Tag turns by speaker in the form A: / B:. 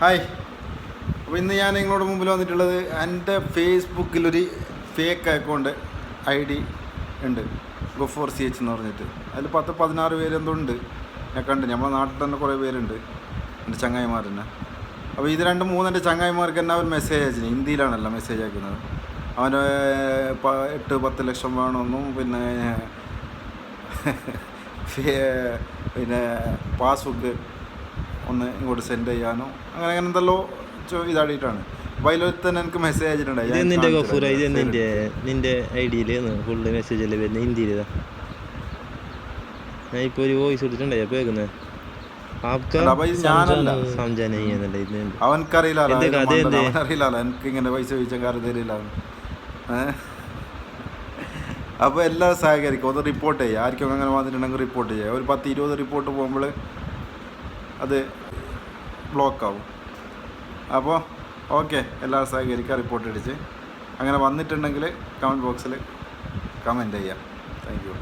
A: Hi. അപ്പോൾ ഇന്ന് ഞാൻ നിങ്ങളുടെ മുമ്പിൽ വന്നിട്ടുള്ളത് എൻ്റെ ഫേസ്ബുക്കിലൊരു ഫേക്ക് അക്കൗണ്ട് ID ഉണ്ട്, ഗഫൂർ CH എന്ന് പറഞ്ഞിട്ട്. അതിൽ 10-16 പേര് എന്തോ ഉണ്ട്. ഞാൻ കണ്ട്, നമ്മുടെ നാട്ടിൽ തന്നെ കുറേ പേരുണ്ട്, എൻ്റെ ചങ്ങായിമാർ തന്നെ. അപ്പോൾ ഇത് 2-3 എൻ്റെ ചങ്ങായിമാർക്ക് തന്നെ അവർ മെസ്സേജ് അയച്ചിന്, ഹിന്ദിയിലാണല്ലോ മെസ്സേജ് അയക്കുന്നത്. അവന് 8-10 ലക്ഷം വേണമെന്നും പിന്നെ പിന്നെ പാസ്ബുക്ക് ഒന്ന് ഇങ്ങോട്ട് സെൻഡ് ചെയ്യാനോ അങ്ങനെ എന്തെല്ലോ ഇതായിട്ടാണ്. അപ്പോൾ അതിലൊരു തന്നെ എനിക്ക് മെസ്സേജ് അയച്ചിട്ടുണ്ടായി.
B: നിന്റെ ഗഫൂർ ഇത് നിന്റെ ID-യിൽ ഫുള്ള് മെസ്സേജ് അല്ലേ വരുന്നത്, ഹിന്ദിയിലാ. ഞാൻ ഇപ്പോൾ ഒരു വോയിസ് കൊടുത്തിട്ടുണ്ടായി അപ്പോൾ കേൾക്കുന്നത്.
A: അവനക്കറിയില്ല, എനിക്ക് ഇങ്ങനെ പൈസ ചോദിച്ചാൽ കാര്യം തരില്ല. അപ്പോൾ എല്ലാവരും സഹകരിക്കും, ഒന്ന് റിപ്പോർട്ട് ചെയ്യുക. ആർക്കും അങ്ങനെ വന്നിട്ടുണ്ടെങ്കിൽ റിപ്പോർട്ട് ചെയ്യുക. ഒരു 10-20 റിപ്പോർട്ട് പോകുമ്പോൾ അത് ബ്ലോക്കാവും. അപ്പോൾ ഓക്കെ, എല്ലാവരും സഹകരിക്കുക, റിപ്പോർട്ട് അടിച്ച്. അങ്ങനെ വന്നിട്ടുണ്ടെങ്കിൽ കമൻറ്റ് ബോക്സിൽ കമൻറ്റ് ചെയ്യാം. Thank you.